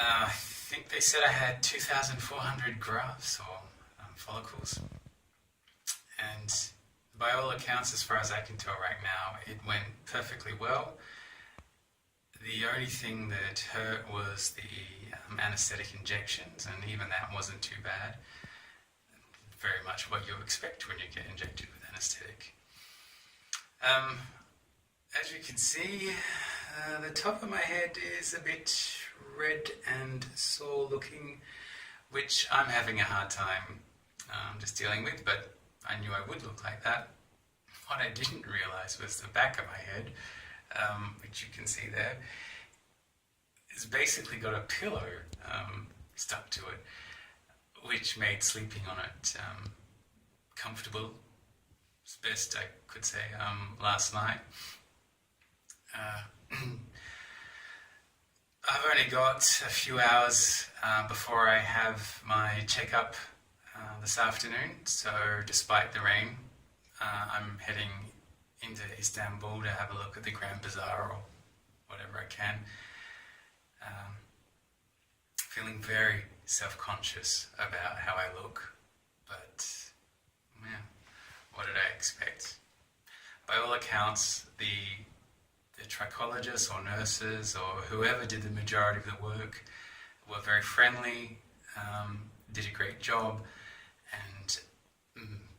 I think they said I had 2,400 grafts or follicles, and by all accounts, as far as I can tell right now, it went perfectly well. The only thing that hurt was the anesthetic injections, and even that wasn't too bad. Very much what you expect when you get injected with anesthetic. As you can see, the top of my head is a bit red and sore looking, which I'm having a hard time just dealing with, but I knew I would look like that. What I didn't realise was the back of my head, which you can see there, has basically got a pillow stuck to it, which made sleeping on it comfortable, as best I could say, last night. I've only got a few hours before I have my checkup this afternoon, so despite the rain, I'm heading into Istanbul to have a look at the Grand Bazaar or whatever I can. Feeling very self-conscious about how I look, but yeah, what did I expect? By all accounts, the trichologists or nurses or whoever did the majority of the work were very friendly, did a great job, and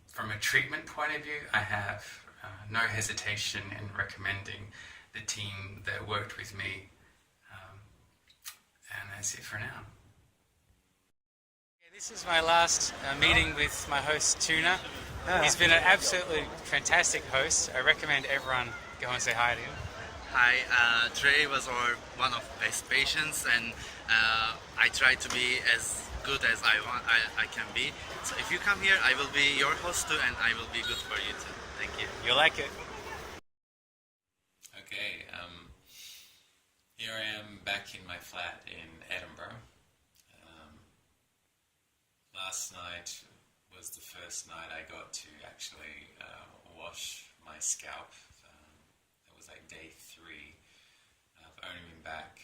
from a treatment point of view, I have no hesitation in recommending the team that worked with me, and that's it for now. This is my last meeting with my host Tuna. He's been an absolutely fantastic host. I recommend everyone go and say hi to him. Hi, Trey was one of best patients, and I try to be as good as I can be. So if you come here, I will be your host too, and I will be good for you too. Thank you. You'll like it. Okay, here I am back in my flat in Edinburgh. Last night was the first night I got to actually wash my scalp. It was like day 3. I've only been back.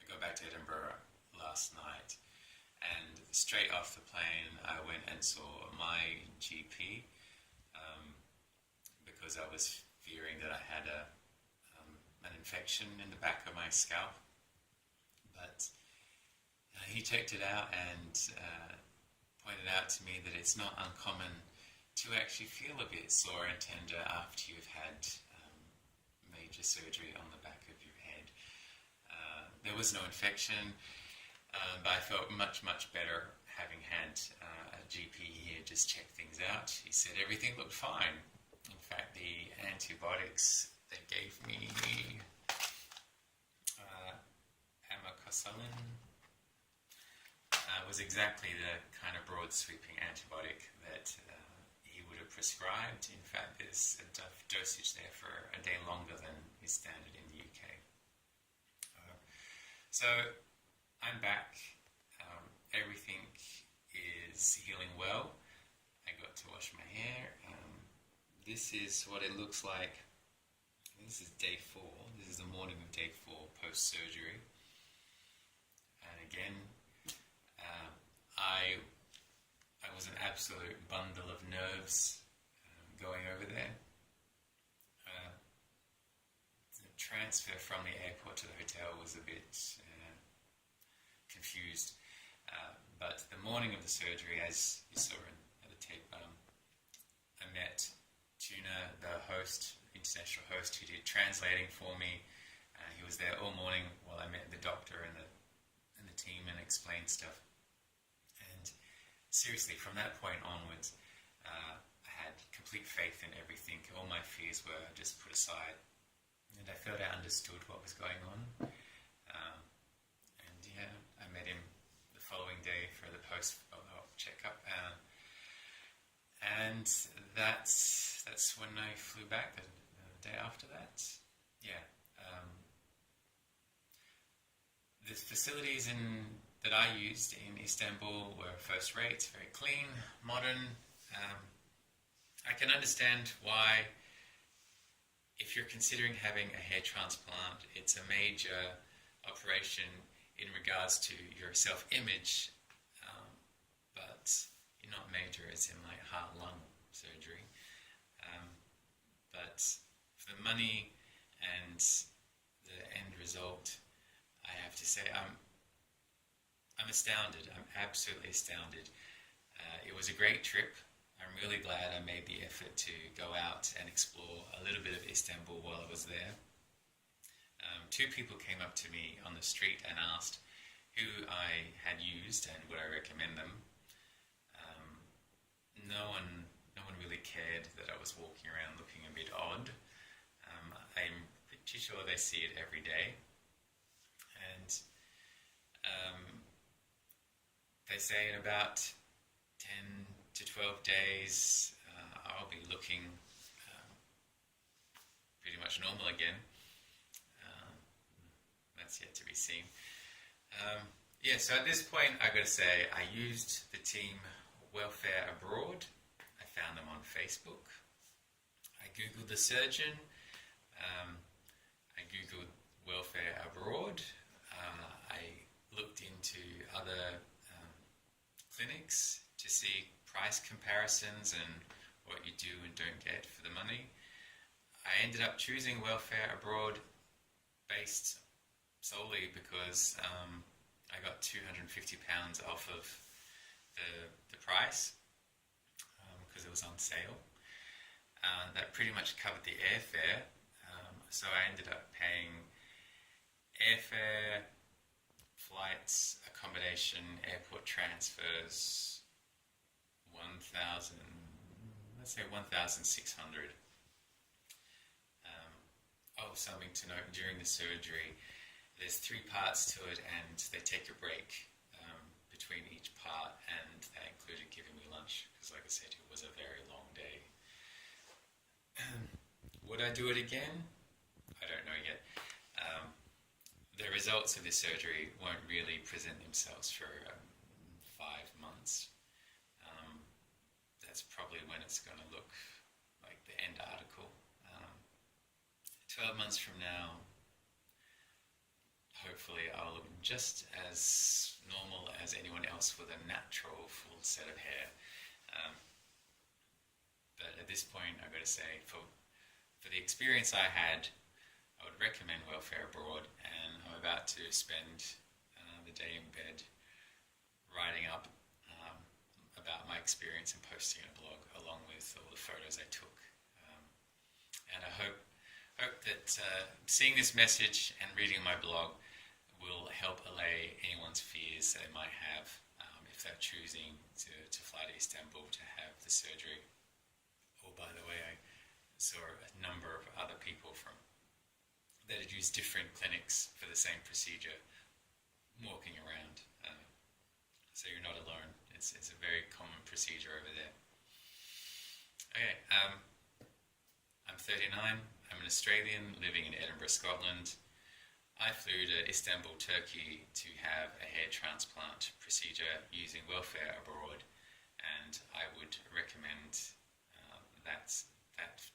I got back to Edinburgh last night, and straight off the plane I went and saw my GP because I was fearing that I had an infection in the back of my scalp. But he checked it out and pointed out to me that it's not uncommon to actually feel a bit sore and tender after you've had major surgery on the back of your head. There was no infection, but I felt much better having had a GP here just check things out. He said everything looked fine. In fact, the antibiotics they gave me, amoxicillin, was exactly the kind of broad sweeping antibiotic that he would have prescribed. In fact, there's a dosage there for a day longer than is standard in the UK. So I'm back. Everything is healing well. I got to wash my hair. This is what it looks like. This is day 4. This is the morning of day 4 post-surgery. And again, I was an absolute bundle of nerves going over there. The transfer from the airport to the hotel was a bit confused. But the morning of the surgery, as you saw in the tape, I met Tuna, the host, international host, who did translating for me. He was there all morning while I met the doctor and the team and explained stuff. And seriously, from that point onwards, I had complete faith in everything. All my fears were just put aside, and I felt I understood what was going on. And yeah, I met him the following day for the post-op checkup, and that's when I flew back. The day after that, yeah. The facilities that I used in Istanbul were first rate, very clean, modern. I can understand why, if you're considering having a hair transplant, it's a major operation. in regards to your self-image, but not major as in like heart-lung surgery. But for the money and the end result, I have to say I'm astounded. I'm absolutely astounded. It was a great trip. I'm really glad I made the effort to go out and explore a little bit of Istanbul while I was there. Two people came up to me on the street and asked who I had used and would I recommend them. No one really cared that I was walking around looking a bit odd. I'm pretty sure they see it every day. And they say in about 10 to 12 days I'll be looking pretty much normal again. That's yet to be seen. Yeah, so at this point I got to say I used the team Welfare Abroad. I found them on Facebook. I googled the surgeon. I googled Welfare Abroad. I looked into other clinics to see price comparisons and what you do and don't get for the money. I ended up choosing Welfare Abroad based solely because I got £250 off of the price because it was on sale. That pretty much covered the airfare, so I ended up paying airfare, flights, accommodation, airport transfers, let's say 1,600. Something to note, during the surgery there's 3 parts to it and they take a break between each part, and that included giving me lunch because, like I said, it was a very long day. Would I do it again? I don't know yet. The results of this surgery won't really present themselves for 5 months. That's probably when it's going to look like the end article. 12 months from now, hopefully I'll look just as normal as anyone else with a natural full set of hair. But at this point, I've got to say, for the experience I had, I would recommend Welfare Abroad, and I'm about to spend the day in bed writing up about my experience and posting a blog along with all the photos I took. And I hope that seeing this message and reading my blog will help allay anyone's fears they might have if they're choosing to fly to Istanbul to have the surgery. Oh, by the way, I saw a number of other people that had used different clinics for the same procedure walking around. So you're not alone. It's a very common procedure over there. Okay, I'm 39. I'm an Australian living in Edinburgh, Scotland. I flew to Istanbul, Turkey to have a hair transplant procedure using Welfare Abroad, and I would recommend that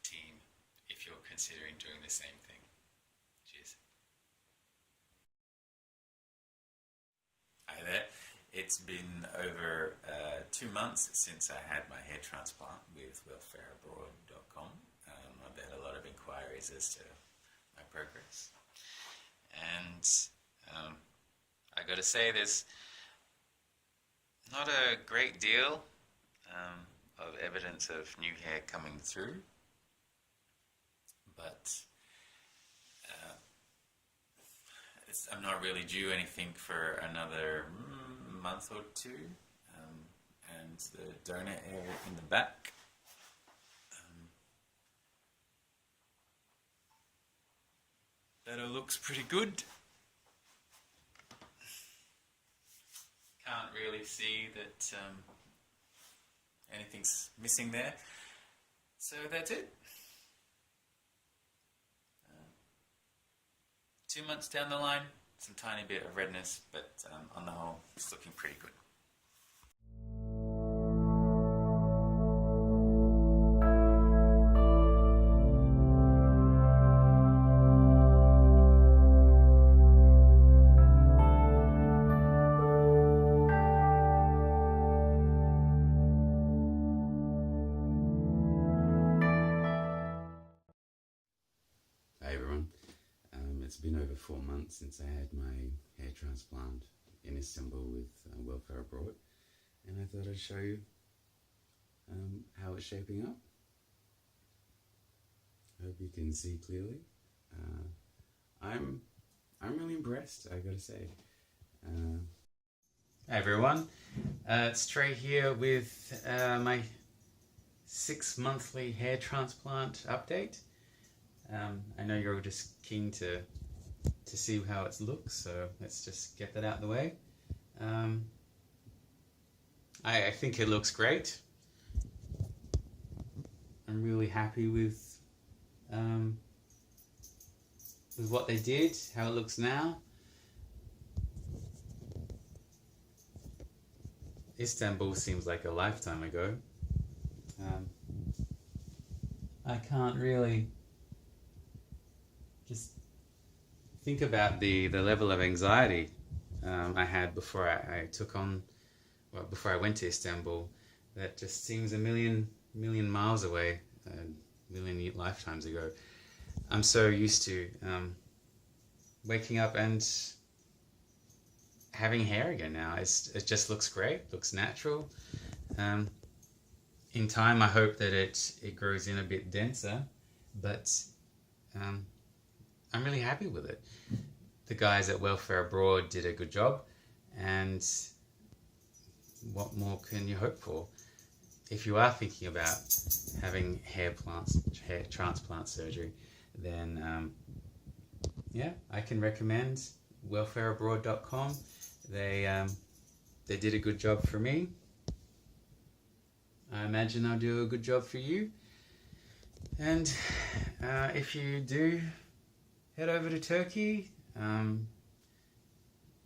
team if you're considering doing the same thing. Cheers. Hi there. It's been over 2 months since I had my hair transplant with welfareabroad.com. I've had a lot of inquiries as to my progress. And I got to say, there's not a great deal of evidence of new hair coming through, but I'm not really due anything for another month or 2, and the donor area in the back. That all looks pretty good. Can't really see that anything's missing there. So that's it. 2 months down the line, some tiny bit of redness, but on the whole, it's looking pretty good. been over 4 months since I had my hair transplant in Istanbul with Welfare Abroad, and I thought I'd show you how it's shaping up. I hope you can see clearly. I'm really impressed, I gotta say. Hey everyone, it's Trey here with my 6-monthly hair transplant update. I know you're all just keen to see how it looks, so let's just get that out of the way. I think it looks great. I'm really happy with what they did, how it looks now. Istanbul seems like a lifetime ago. I can't really just think about the level of anxiety I had before before I went to Istanbul. That just seems a million miles away, a million lifetimes ago. I'm so used to waking up and having hair again now. It just looks great, looks natural. In time, I hope that it grows in a bit denser, but I'm really happy with it. The guys at Welfare Abroad did a good job, and what more can you hope for? If you are thinking about having hair transplant surgery, then yeah, I can recommend welfareabroad.com. They did a good job for me. I imagine I'll do a good job for you. And if you do head over to Turkey,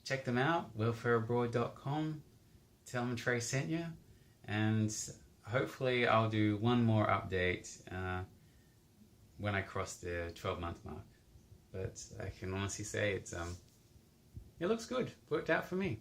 check them out, welfareabroad.com. Tell them Trey sent you, and hopefully I'll do one more update when I cross the 12-month mark. But I can honestly say it looks good. Worked out for me.